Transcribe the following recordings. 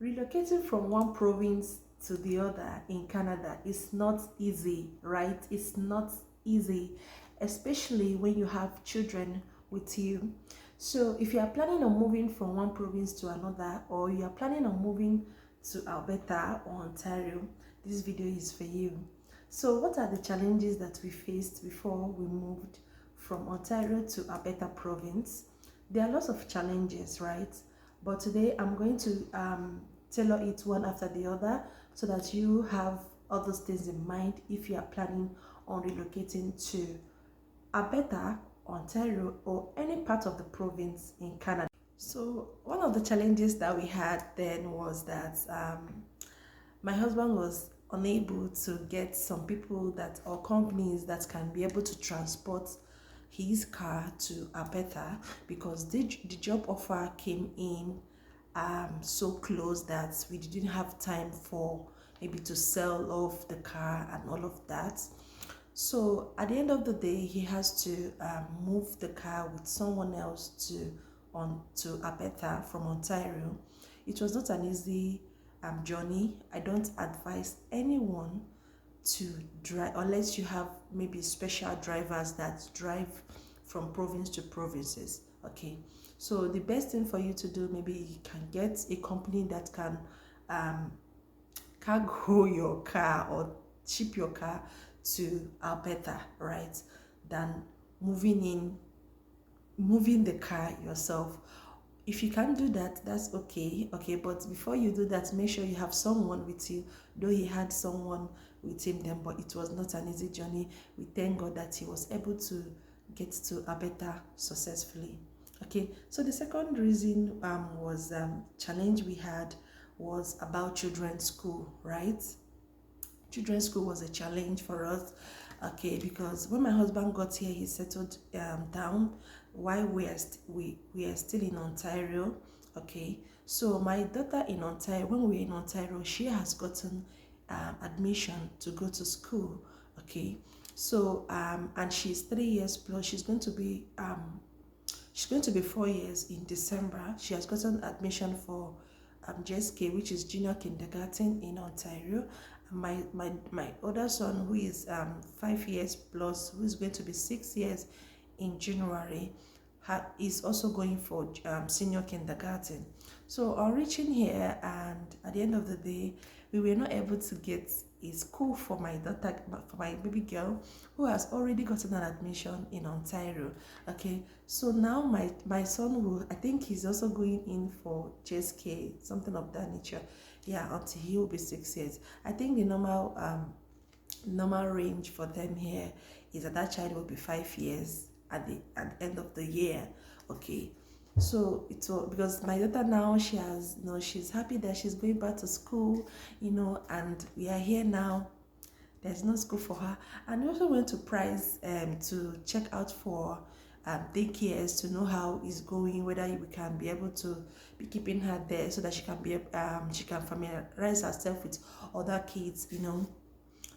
Relocating from one province to the other in Canada is not easy, right? It's not easy, especially when you have children with you. So, if you are planning on moving from one province to another, or you are planning on moving to Alberta or Ontario, this video is for you. So, what are the challenges that we faced before we moved from Ontario to Alberta province? There are lots of challenges, right? But today I'm going to tailor it one after the other so that you have all those things in mind if you are planning on relocating to Alberta, Ontario, or any part of the province in Canada. So one of the challenges that we had then was that my husband was unable to get some people that or companies that can be able to transport his car to Alberta because the job offer came in so close that we didn't have time for maybe to sell off the car and all of that. So at the end of the day, he has to move the car with someone else to Alberta from Ontario. It was not an easy journey. I don't advise anyone to drive unless you have maybe special drivers that drive from province to provinces. Okay, so the best thing for you to do, maybe you can get a company that can um, cargo your car or ship your car to Alberta, right? Than moving the car yourself. If you can't do that, that's okay. Okay, but before you do that, make sure you have someone with you. Though he had someone with him then, but it was not an easy journey. We thank God that he was able to get to Alberta successfully. Okay, so the second reason was challenge we had was about children's school, right? Children's school was a challenge for us, okay, because when my husband got here, he settled down while we are still in Ontario, okay. So my daughter in Ontario, when we were in Ontario, she has gotten admission to go to school, okay. So and she's 3 years plus. She's going to be 4 years in December. She has gotten admission for JSK, which is junior kindergarten in Ontario. My other son, who is 5 years plus, who is going to be 6 years in January, is also going for senior kindergarten. So on reaching here, and at the end of the day, we were not able to get a school for my daughter, for my baby girl, who has already gotten an admission in Ontario. Okay, so now my son will, I think he's also going in for JSK, something of that nature. Yeah, until he will be 6 years. I think the normal range for them here is that child will be 5 years at the end of the year. Okay, so it's all because my daughter now, she has, she's happy that she's going back to school, and we are here now. There's no school for her. And we also went to Price to check out for daycares to know how it's going, whether we can be able to be keeping her there so that she can familiarize herself with other kids,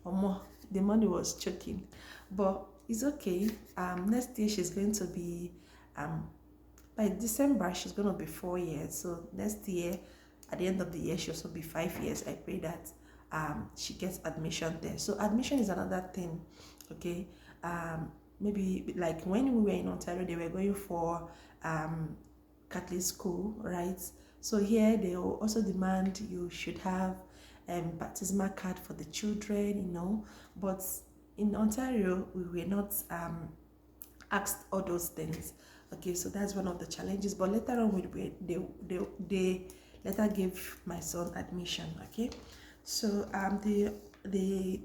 or more. The money was choking, but it's okay. Next year she's going to be by December she's going to be 4 years. So next year, at the end of the year, she'll also be 5 years. I pray that she gets admission there. So admission is another thing. Okay, maybe like when we were in Ontario, they were going for Catholic school, right? So here they will also demand you should have baptismal card for the children, but in Ontario we were not asked all those things. Okay, so that's one of the challenges. But later on, they later gave my son admission. Okay, so the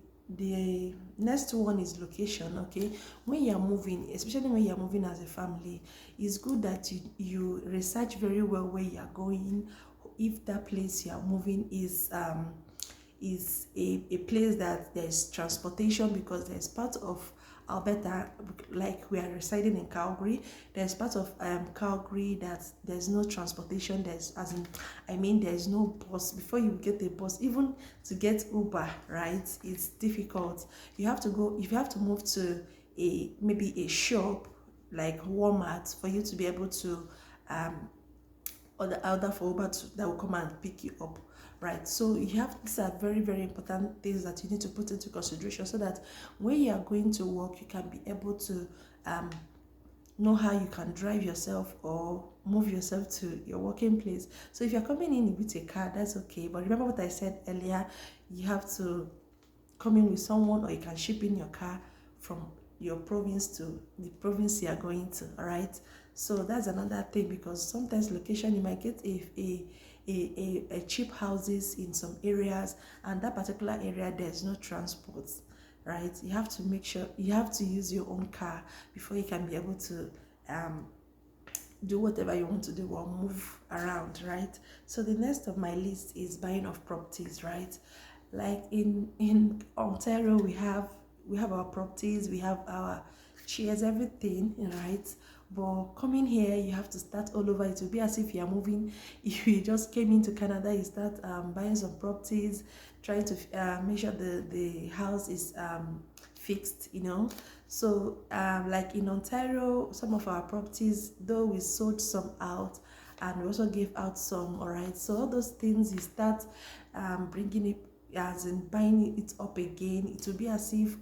next one is location. Okay, when you're moving, especially when you're moving as a family, it's good that you research very well where you're going. If that place you're moving is a place that there's transportation, because there's part of Alberta, like we are residing in Calgary, there's part of Calgary that there's no transportation. There's no bus. Before you get a bus, even to get Uber, right, it's difficult. You have to move to maybe a shop like Walmart for you to be able to or the elder for Uber that will come and pick you up, right? So you have, these are very, very important things that you need to put into consideration, so that when you are going to work, you can be able to know how you can drive yourself or move yourself to your working place. So if you're coming in with a car, that's okay. But remember what I said earlier, you have to come in with someone, or you can ship in your car from your province to the province you are going to. All right, so that's another thing, because sometimes location, you might get a cheap houses in some areas, and that particular area there's no transport, right? You have to make sure you have to use your own car before you can be able to do whatever you want to do or move around, right? So the next of my list is buying of properties, right? Like in Ontario, we have our properties, we have our shares, everything, right? But coming here, you have to start all over. It will be as if you are moving. If you just came into Canada, you start buying some properties, trying to make sure the house is fixed, So like in Ontario, some of our properties, though we sold some out, and we also gave out some, all right? So all those things, you start bringing it, as in buying it up again. It will be as if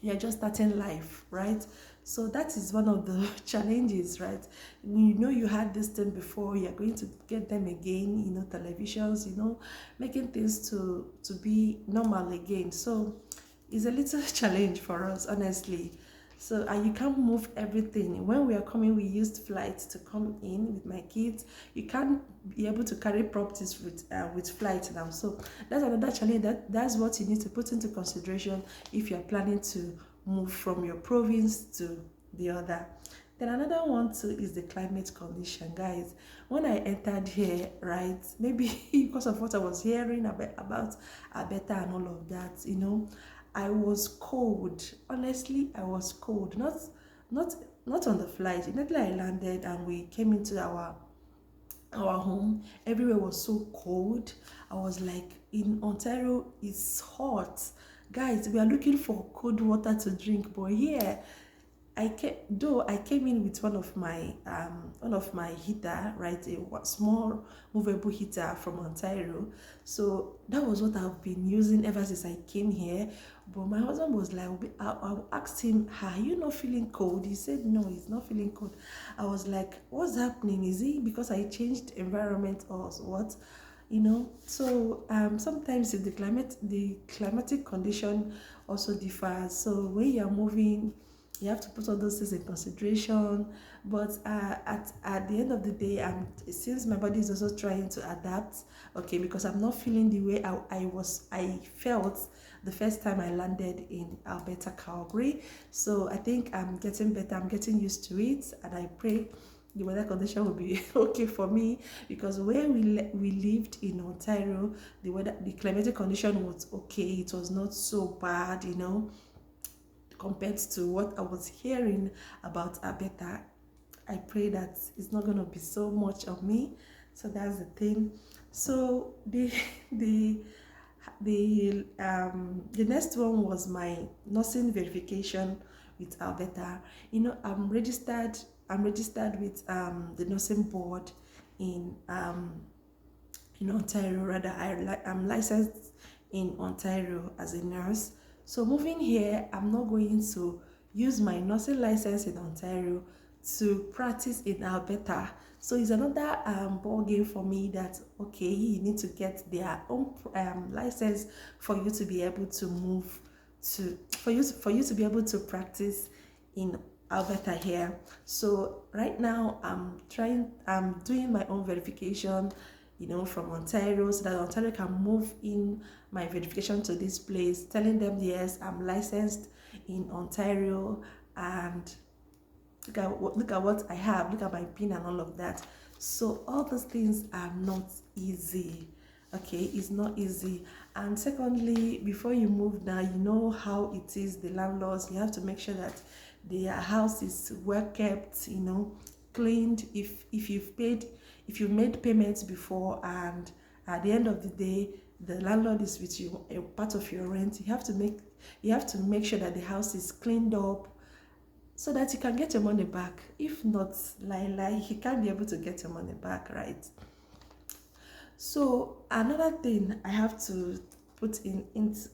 you're just starting life, right? So that is one of the challenges, right? You had this thing before, you're going to get them again, televisions, making things to be normal again. So it's a little challenge for us, honestly. So you can't move everything. When we are coming, we used flights to come in with my kids. You can't be able to carry properties with flights now. So that's another challenge. That's what you need to put into consideration if you're planning to move from your province to the other. Then another one too is the climate condition, guys. When I entered here, right, maybe because of what I was hearing about Alberta and all of that, I was cold. Honestly, I was cold. Not on the flight. Immediately I landed and we came into our home, everywhere was so cold. I was like, in Ontario, it's hot. Guys, we are looking for cold water to drink, but here I came in with one of my heater, right, a small movable heater from Ontario. So that was what I've been using ever since I came here. But my husband was like, I asked him, are you not feeling cold? He said no, he's not feeling cold. I was like, what's happening? Is it because I changed environment or what? So sometimes if the climatic condition also differs. So when you're moving, you have to put all those things in consideration. But at the end of the day, since my body is also trying to adapt, okay, because I'm not feeling the way I felt the first time I landed in Alberta, Calgary. So I think I'm getting better. I'm getting used to it, and I pray the weather condition will be okay for me, because where we lived in Ontario, the climatic condition was okay. It was not so bad, compared to what I was hearing about Alberta. I pray that it's not going to be so much of me. So that's the thing. So the next one was my nursing verification with Alberta. I'm registered with the nursing board in Ontario. Rather, I'm licensed in Ontario as a nurse. So moving here, I'm not going to use my nursing license in Ontario to practice in Alberta. So it's another ball game for me, that okay, you need to get their own license for you to be able to move for you to be able to practice in Alberta here. So right now I'm doing my own verification, from Ontario, so that Ontario can move in my verification to this place, telling them yes, I'm licensed in Ontario, and look at what I have, look at my PIN and all of that. So all those things are not easy. Okay, it's not easy. And secondly, before you move now, you know how it is, the landlords, you have to make sure that their house is well kept, cleaned. If you've made payments before, and at the end of the day the landlord is with you, a part of your rent, you have to make sure that the house is cleaned up, so that you can get your money back. If not, lie, you can't be able to get your money back, right? So another thing I have to put into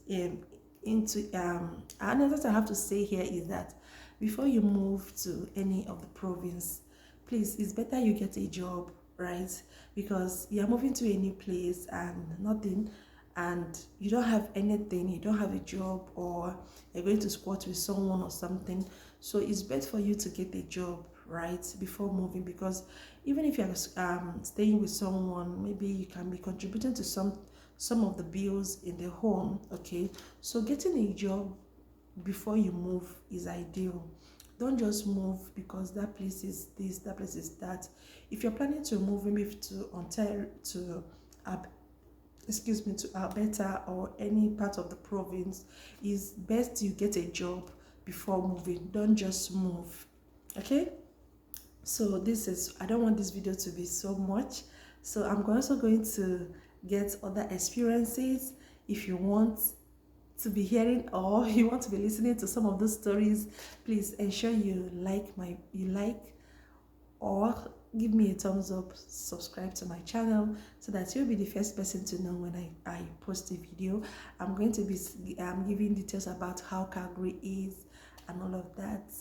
another thing I have to say here is that before you move to any of the province, please, it's better you get a job, right? Because you're moving to a new place and nothing, and you don't have anything, you don't have a job, or you're going to squat with someone or something. So it's best for you to get a job, right, before moving, because even if you're staying with someone, maybe you can be contributing to some of the bills in the home. Okay, so getting a job before you move is ideal. Don't just move because that place is this, that place is that. If you're planning to move maybe to Ontario, to to Alberta or any part of the province, it's best you get a job before moving. Don't just move. Okay, so this is, I don't want this video to be so much, so I'm also going to get other experiences. If you want to be hearing or you want to be listening to some of those stories, please ensure you like or give me a thumbs up, subscribe to my channel, so that you'll be the first person to know when I post a video. I'm going to be giving details about how Calgary is and all of that.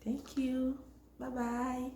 Thank you. Bye bye.